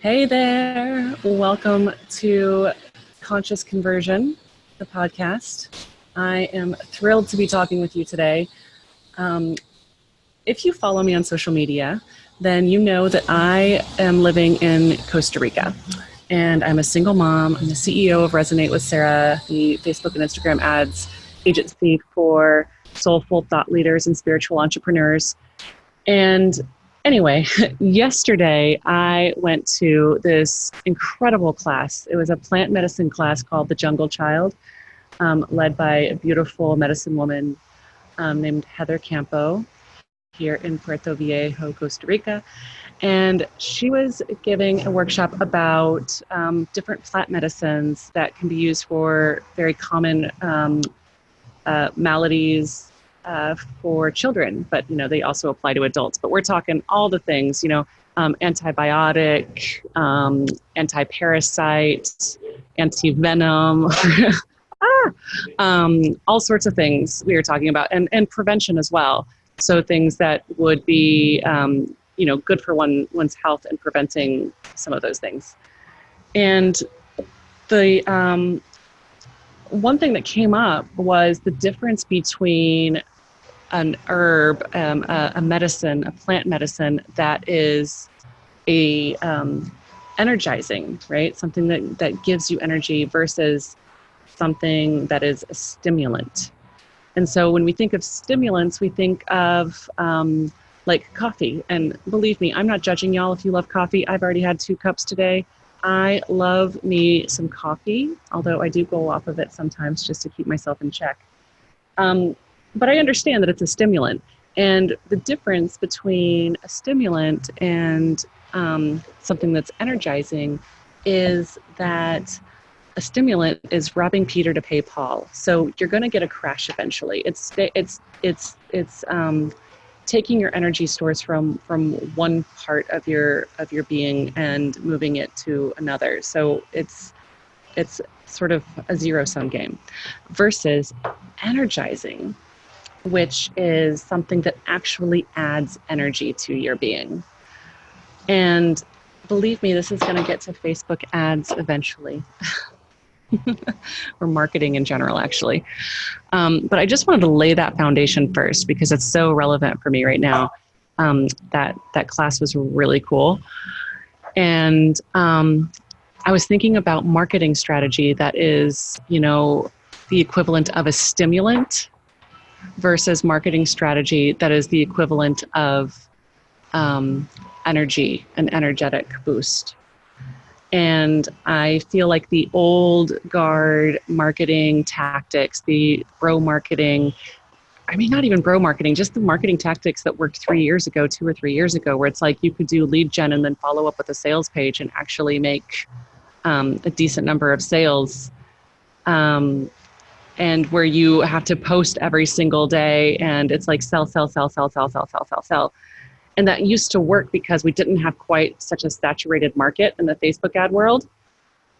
Hey there. Welcome to Conscious Conversion, the podcast. I am thrilled to be talking with you today. If you follow me on social media, then you know that I am living in Costa Rica. And I'm a single mom. I'm the CEO of Resonate with Sarah, the Facebook and Instagram ads agency for soulful thought leaders and spiritual entrepreneurs. And anyway, yesterday I went to this incredible class. It was a plant medicine class called The Jungle Child, led by a beautiful medicine woman named Heather Campo here in Puerto Viejo, Costa Rica. And she was giving a workshop about different plant medicines that can be used for very common maladies for children, but they also apply to adults. But we're talking all the things, antibiotic, anti-parasite, anti-venom, all sorts of things we were talking about, and prevention as well. So things that would be, good for one's health and preventing some of those things. And the one thing that came up was the difference between an herb, a medicine, a plant medicine that is a energizing, right? Something that gives you energy versus something that is a stimulant. And so when we think of stimulants, we think of like coffee. And believe me, I'm not judging y'all if you love coffee. I've already had 2 cups today. I love me some coffee, although I do go off of it sometimes just to keep myself in check. But I understand that it's a stimulant. And the difference between a stimulant and something that's energizing is that a stimulant is robbing Peter to pay Paul. So you're going to get a crash eventually. It's taking your energy source from one part of your being and moving it to another. So it's sort of a zero-sum game versus energizing, which is something that actually adds energy to your being. And believe me, this is going to get to Facebook ads eventually. Or marketing in general, actually. But I just wanted to lay that foundation first because it's so relevant for me right now. That class was really cool. And I was thinking about marketing strategy that is, the equivalent of a stimulant versus marketing strategy that is the equivalent of energy, an energetic boost. And I feel like the old guard marketing tactics, the bro marketing, not even bro marketing, just the marketing tactics that worked 2 or 3 years ago, where it's like you could do lead gen and then follow up with a sales page and actually make a decent number of sales. And where you have to post every single day and it's like sell. And that used to work because we didn't have quite such a saturated market in the Facebook ad world.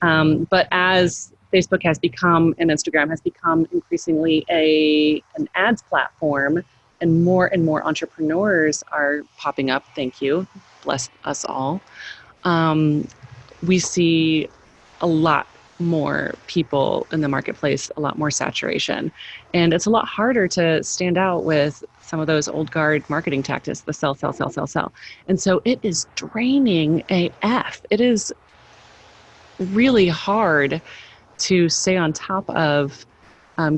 But as Facebook has become and Instagram has become increasingly an ads platform and more entrepreneurs are popping up, thank you, bless us all, we see a lot more people in the marketplace, a lot more saturation. And it's a lot harder to stand out with some of those old guard marketing tactics, the sell. And so it is draining AF. It is really hard to stay on top of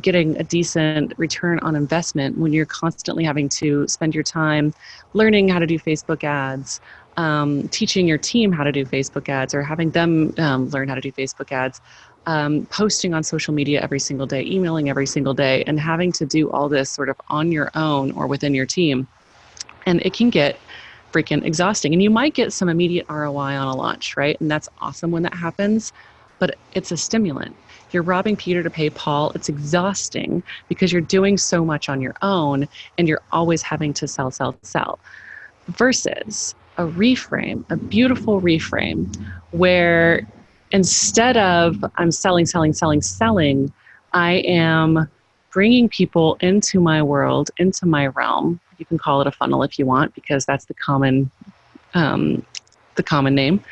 getting a decent return on investment when you're constantly having to spend your time learning how to do Facebook ads, teaching your team how to do Facebook ads or having them learn how to do Facebook ads, posting on social media every single day, emailing every single day, and having to do all this sort of on your own or within your team. And it can get freaking exhausting. And you might get some immediate ROI on a launch, right? And that's awesome when that happens, but it's a stimulant. You're robbing Peter to pay Paul. It's exhausting because you're doing so much on your own and you're always having to sell. Versus a reframe, a beautiful reframe where instead of I'm selling, I am bringing people into my world, into my realm. You can call it a funnel if you want, because that's the common name.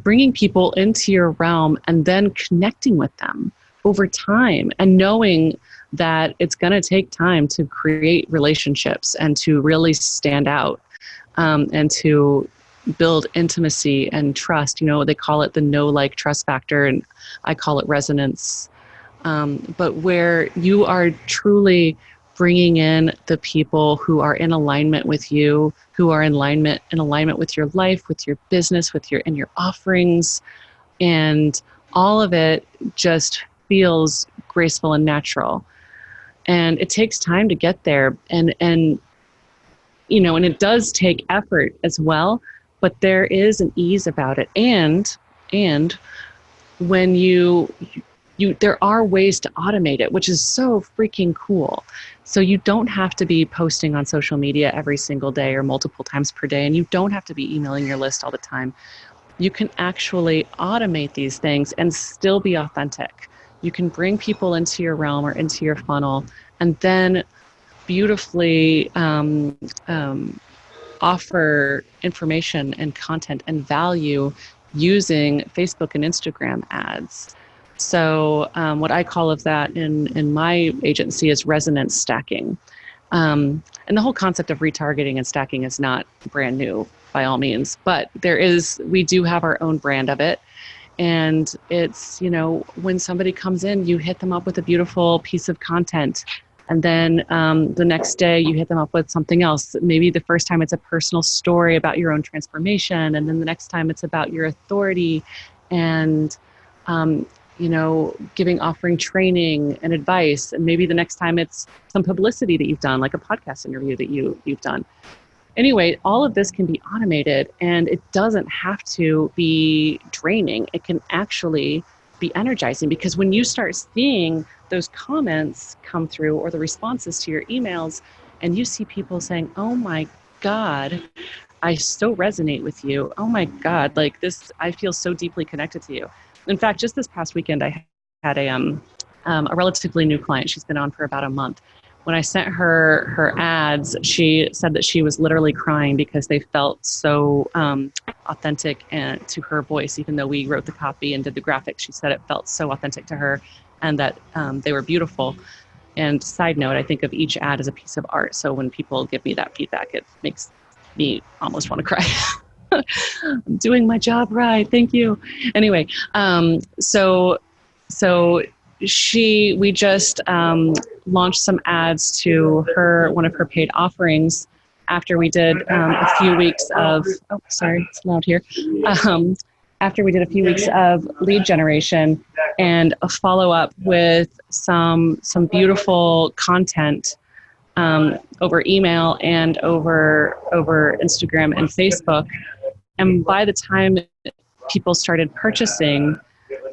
bringing people into your realm and then connecting with them over time, and knowing that it's going to take time to create relationships and to really stand out, and to build intimacy and trust. They call it the know, like, trust factor, and I call it resonance. But where you are truly bringing in the people who are in alignment with you, who are in alignment with your life, with your business, and your offerings, and all of it just feels graceful and natural. And it takes time to get there, and it does take effort as well, but there is an ease about it. And when there are ways to automate it, which is so freaking cool. So you don't have to be posting on social media every single day or multiple times per day, and you don't have to be emailing your list all the time. You can actually automate these things and still be authentic. You can bring people into your realm or into your funnel, and then beautifully offer information and content and value using Facebook and Instagram ads. So what I call of that in my agency is resonance stacking. And the whole concept of retargeting and stacking is not brand new by all means, but we do have our own brand of it. And it's, when somebody comes in, you hit them up with a beautiful piece of content. And then the next day you hit them up with something else. Maybe the first time it's a personal story about your own transformation. And then the next time it's about your authority and, offering training and advice. And maybe the next time it's some publicity that you've done, like a podcast interview that you've done. Anyway, all of this can be automated, and it doesn't have to be draining. It can actually be energizing, because when you start seeing those comments come through or the responses to your emails, and you see people saying, "Oh my God, I so resonate with you. Oh my God, like this, I feel so deeply connected to you." In fact, just this past weekend, I had a relatively new client. She's been on for about a month. When I sent her ads, she said that she was literally crying because they felt so authentic and to her voice. Even though we wrote the copy and did the graphics, she said it felt so authentic to her, and that they were beautiful. And side note, I think of each ad as a piece of art. So when people give me that feedback, it makes me almost want to cry. I'm doing my job right. Thank you. Anyway, so we just launched some ads to one of her paid offerings after we did a few weeks of, oh, sorry, it's loud here. After we did a few weeks of lead generation and a follow-up with some beautiful content over email and over Instagram and Facebook. And by the time people started purchasing,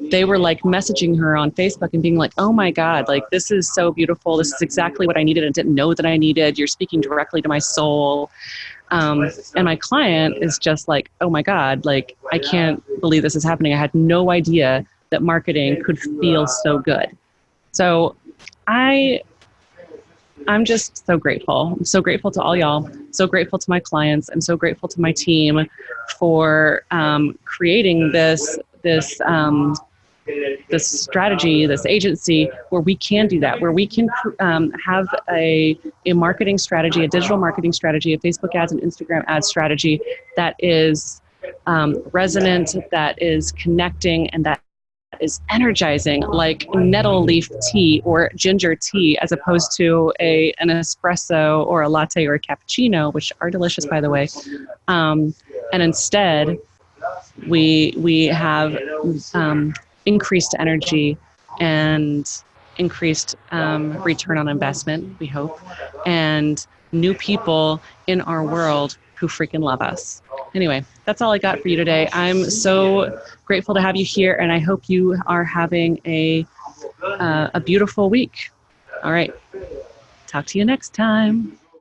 they were like messaging her on Facebook and being like, "Oh my God, like this is so beautiful. This is exactly what I needed and didn't know that I needed. You're speaking directly to my soul." And my client is just like, "Oh my God, like I can't believe this is happening. I had no idea that marketing could feel so good." So I'm just so grateful. I'm so grateful to all y'all. So grateful to my clients. I'm so grateful to my team for creating this strategy, this agency where we can do that, where we can have a marketing strategy, a digital marketing strategy, a Facebook ads and Instagram ads strategy that is resonant, that is connecting, and that is energizing, like nettle leaf tea or ginger tea, as opposed to an espresso or a latte or a cappuccino, which are delicious, by the way. And instead, we have increased energy and increased return on investment, we hope, and new people in our world who freaking love us. Anyway, that's all I got for you today. I'm so grateful to have you here, and I hope you are having a beautiful week. All right. Talk to you next time.